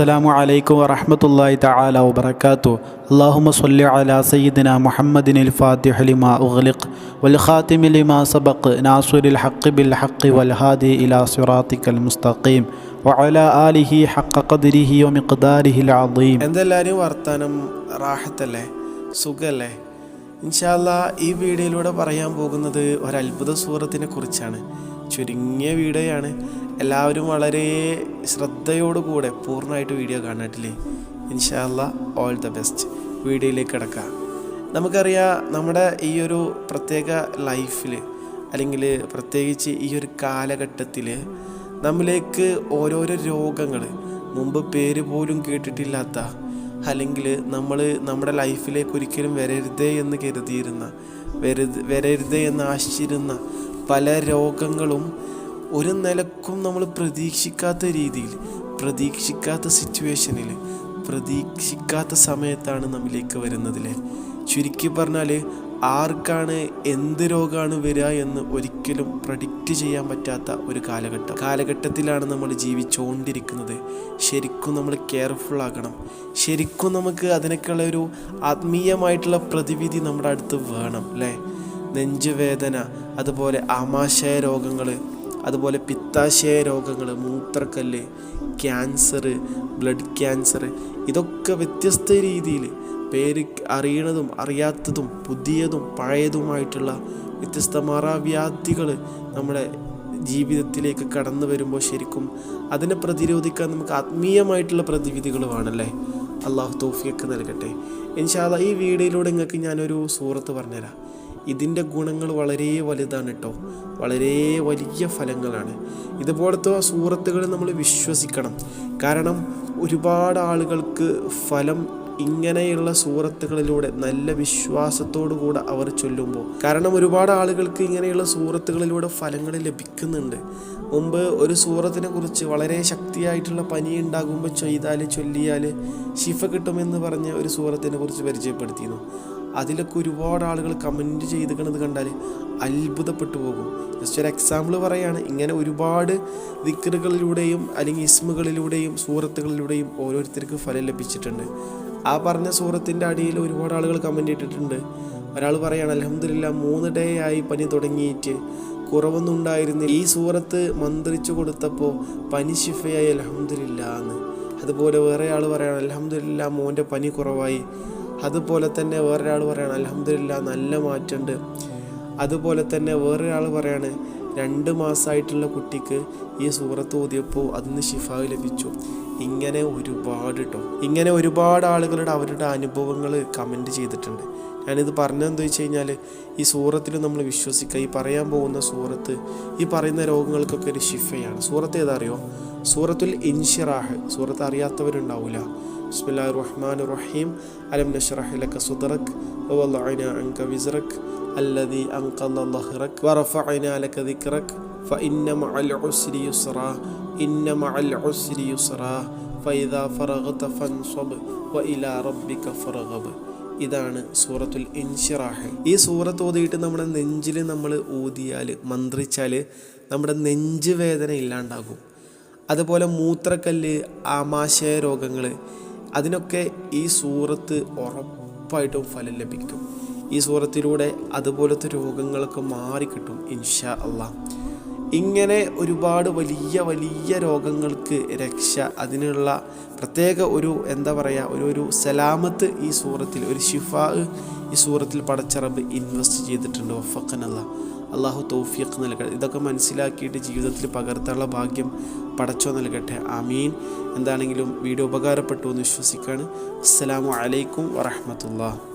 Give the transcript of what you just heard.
അസ്സലാമു അലൈക്കും വറഹ്മത്തുള്ളാഹി തആല വബറകാതുഹു. അല്ലാഹുമ്മ സ്വല്ലി അലാ സയ്യിദിനാ മുഹമ്മദിനിൽ ഫാത്തിഹി ലിമാ ഉഗ്ലിഖ് വൽ ഖാതിമി ലിമാ സബഖ് നാസിറിൽ ഹഖ് ബിൽ ഹഖ് വൽ ഹാദി ഇലാ സിറാത്തിക്കൽ മുസ്തഖീം വഅലാ ആലിഹി ഹഖ ഖദ്രിഹി വമിഖ്ദാരിഹിൽ അദീം. എന്തെല്ലാവരും വർത്താനം, റാഹത്തല്ലേ, സുഖല്ലേ? ഇൻഷാ അല്ലാഹ് ഈ വീഡിയോയിലൂടെ പറയാൻ പോകുന്നത് ഒരു അത്ഭുത സൂറത്തിനെ കുറിച്ചാണ്. ചുരുങ്ങിയ വീഡിയോയാണ്. എല്ലാവരും വളരെ ശ്രദ്ധയോടുകൂടെ പൂർണ്ണമായിട്ട് വീഡിയോ കാണട്ടില്ലേ. ഇൻഷാ അല്ലാഹ് ഓൾ ദ ബെസ്റ്റ്. വീഡിയോയിലേക്ക് കിടക്കാം. നമുക്കറിയാം, നമ്മുടെ ഈ ഒരു പ്രത്യേക ലൈഫിൽ അല്ലെങ്കിൽ പ്രത്യേകിച്ച് ഈ ഒരു കാലഘട്ടത്തിൽ നമ്മിലേക്ക് ഓരോരോ രോഗങ്ങൾ, മുമ്പ് പേര് പോലും കേട്ടിട്ടില്ലാത്ത, അല്ലെങ്കിൽ നമ്മൾ നമ്മുടെ ലൈഫിലേക്ക് ഒരിക്കലും വരരുതേ എന്ന് കരുതിയിരുന്ന, വരരുതേ എന്ന് ആശിച്ചിരുന്ന പല രോഗങ്ങളും ഒരു നിലക്കും നമ്മൾ പ്രതീക്ഷിക്കാത്ത രീതിയിൽ, പ്രതീക്ഷിക്കാത്ത സിറ്റുവേഷനിൽ, പ്രതീക്ഷിക്കാത്ത സമയത്താണ് നമ്മിലേക്ക് വരുന്നതില്ലേ. ചുരുക്കി പറഞ്ഞാൽ ആർക്കാണ് എന്ത് രോഗമാണ് വരിക എന്ന് ഒരിക്കലും പ്രഡിക്റ്റ് ചെയ്യാൻ പറ്റാത്ത ഒരു കാലഘട്ടത്തിലാണ് നമ്മൾ ജീവിച്ചുകൊണ്ടിരിക്കുന്നത്. ശരിക്കും നമ്മൾ കെയർഫുൾ ആകണം. ശരിക്കും നമുക്ക് അതിനൊക്കെയുള്ള ഒരു ആത്മീയമായിട്ടുള്ള പ്രതിവിധി നമ്മുടെ അടുത്ത് വേണം അല്ലേ. നെഞ്ചുവേദന, അതുപോലെ ആമാശയ രോഗങ്ങൾ, അതുപോലെ പിത്താശയ രോഗങ്ങൾ, മൂത്രക്കല്ല്, ക്യാൻസർ, ബ്ലഡ് ക്യാൻസർ, ഇതൊക്കെ വ്യത്യസ്ത രീതിയിൽ പേര് അറിയണതും അറിയാത്തതും പുതിയതും പഴയതുമായിട്ടുള്ള വ്യത്യസ്ത മാറാവ്യാധികൾ നമ്മുടെ ജീവിതത്തിലേക്ക് കടന്നു വരുമ്പോൾ ശരിക്കും അതിനെ പ്രതിരോധിക്കാൻ നമുക്ക് ആത്മീയമായിട്ടുള്ള പ്രതിവിധികൾ വേണമല്ലേ. അള്ളാഹു തൗഫീഖ് നൽകട്ടെ. ഇൻഷാ അല്ലാഹ് ഈ വീഡിയോയിലൂടെ നിങ്ങൾക്ക് ഞാനൊരു സൂറത്ത് പറഞ്ഞുതരാം. ഇതിൻ്റെ ഗുണങ്ങൾ വളരെ വലുതാണ് കേട്ടോ, വളരെ വലിയ ഫലങ്ങളാണ്. ഇതുപോലത്തെ സൂറത്തുകൾ നമ്മൾ വിശ്വസിക്കണം. കാരണം ഒരുപാട് ആളുകൾക്ക് ഫലം ഇങ്ങനെയുള്ള സൂറത്തുകളിലൂടെ നല്ല വിശ്വാസത്തോടു കൂടെ അവർ ചൊല്ലുമ്പോൾ, കാരണം ഒരുപാട് ആളുകൾക്ക് ഇങ്ങനെയുള്ള സൂറത്തുകളിലൂടെ ഫലങ്ങൾ ലഭിക്കുന്നുണ്ട്. മുമ്പ് ഒരു സൂറത്തിനെ കുറിച്ച് വളരെ ശക്തിയായിട്ടുള്ള പനി ഉണ്ടാകുമ്പോൾ ചൊല്ലിയാൽ ശിഫ കിട്ടുമെന്ന് പറഞ്ഞ ഒരു സൂറത്തിനെ കുറിച്ച് പരിചയപ്പെടുത്തിയിരുന്നു. അതിലൊക്കെ ഒരുപാട് ആളുകൾ കമൻറ്റ് ചെയ്തിരിക്കുന്നത് കണ്ടാൽ അത്ഭുതപ്പെട്ടു പോകും. ജസ്റ്റ് ഒരു എക്സാമ്പിൾ പറയുകയാണ്. ഇങ്ങനെ ഒരുപാട് ദിക്റുകളിലൂടെയും അല്ലെങ്കിൽ ഇസ്മുകളിലൂടെയും സൂറത്തുകളിലൂടെയും ഓരോരുത്തർക്ക് ഫലം ലഭിച്ചിട്ടുണ്ട്. ആ പറഞ്ഞ സൂറത്തിൻ്റെ അടിയിൽ ഒരുപാട് ആളുകൾ കമൻറ്റ് ഇട്ടിട്ടുണ്ട്. ഒരാൾ പറയുകയാണ്, അൽഹംദുലില്ലാ 3 ഡേ ആയി പനി തുടങ്ങിയിട്ട് കുറവൊന്നും ഉണ്ടായിരുന്നില്ല, ഈ സൂറത്ത് മന്ത്രിച്ചു കൊടുത്തപ്പോൾ പനി ശിഫയായി അൽഹംദുലില്ലാ എന്ന്. അതുപോലെ വേറെ ആൾ പറയുകയാണ്, അൽഹംദുലില്ലാ മോൻ്റെ പനി കുറവായി. അതുപോലെ തന്നെ വേറൊരാൾ പറയാണ്, അൽഹംദുലില്ലാ നല്ല മാറ്റമുണ്ട്. അതുപോലെ തന്നെ വേറൊരാൾ പറയാണ്, 2 മാസമായിട്ടുള്ള കുട്ടിക്ക് ഈ സൂറത്ത് ഓതിയപ്പോൾ അതിന് ശിഫാവ് ലഭിച്ചു. ഇങ്ങനെ ഒരുപാട് ആളുകളുടെ അവരുടെ അനുഭവങ്ങൾ കമൻറ്റ് ചെയ്തിട്ടുണ്ട്. ഞാനിത് പറഞ്ഞതെന്താ വെച്ച് കഴിഞ്ഞാൽ, ഈ സൂറത്തിൽ നമ്മൾ വിശ്വസിക്കുക. ഈ പറയാൻ പോകുന്ന സൂറത്ത് ഈ പറയുന്ന രോഗങ്ങൾക്കൊക്കെ ഒരു ശിഫയാണ്. സൂറത്ത് ഏതാ അറിയോ? സൂറത്തുൽ ഇൻഷിറാഹ്. സൂറത്ത് അറിയാത്തവരുണ്ടാവില്ല. ബിസ്മില്ലാഹിർ റഹ്മാനിർ റഹീം. അലം നശ്റഹ് ലക സദ്റക് വവളഅനാ അൻക വിസ്റക് അല്ലദീ അൻഖദ ളഹ്റക് വറഫഅനാ ലക ദിക്റക് ഫഇന്ന മഅൽ ഉസ്രി യുസ്റാ ഇന്ന മഅൽ ഉസ്രി യുസ്റാ ഫഇദാ ഫറഗ്ത ഫൻസബ് വഇലാ റബ്ബിക ഫർഗബ്. ഇതാണ് സൂറത്തുൽ ഇൻഷിറാഹ്. ഈ സൂറത്ത് ഓതിയിട്ട് നമ്മുടെ നെഞ്ചിൽ നമ്മൾ ഊതിയാൽ, മന്ത്രിച്ചാൽ നമ്മുടെ നെഞ്ച് വേദന ഇല്ലാണ്ടാകും. അതുപോലെ മൂത്രക്കല്ല്, ആമാശയ രോഗങ്ങൾ, അതിനൊക്കെ ഈ സൂറത്ത് ഉറപ്പായിട്ടും ഫലം ലഭിക്കും. ഈ സൂറത്തിലൂടെ അതുപോലത്തെ രോഗങ്ങളൊക്കെ മാറിക്കിട്ടും ഇൻഷാ അല്ലാഹ്. ഇങ്ങനെ ഒരുപാട് വലിയ രോഗങ്ങൾക്ക് രക്ഷ, അതിനുള്ള പ്രത്യേക ഒരു ഒരു സലാമത്ത് ഈ സൂറത്തിൽ, ഒരു ശിഫാ ഈ സൂറത്തിൽ പടച്ച റബ്ബ് ഇൻവെസ്റ്റ് ചെയ്തിട്ടുണ്ട്. വഫഖനല്ലാഹ്. അള്ളാഹു തൗഫീഖ് നൽകട്ടെ. ഇതൊക്കെ മനസ്സിലാക്കിയിട്ട് ജീവിതത്തിൽ പകർത്താനുള്ള ഭാഗ്യം പടച്ചോ നൽകട്ടെ. ആമീൻ. എന്താണെങ്കിലും വീഡിയോ ഉപകാരപ്പെട്ടു എന്ന് വിശ്വസിക്കുകയാണ്. അസ്സലാമു അലൈക്കും വറഹ്മത്തുള്ളാഹി.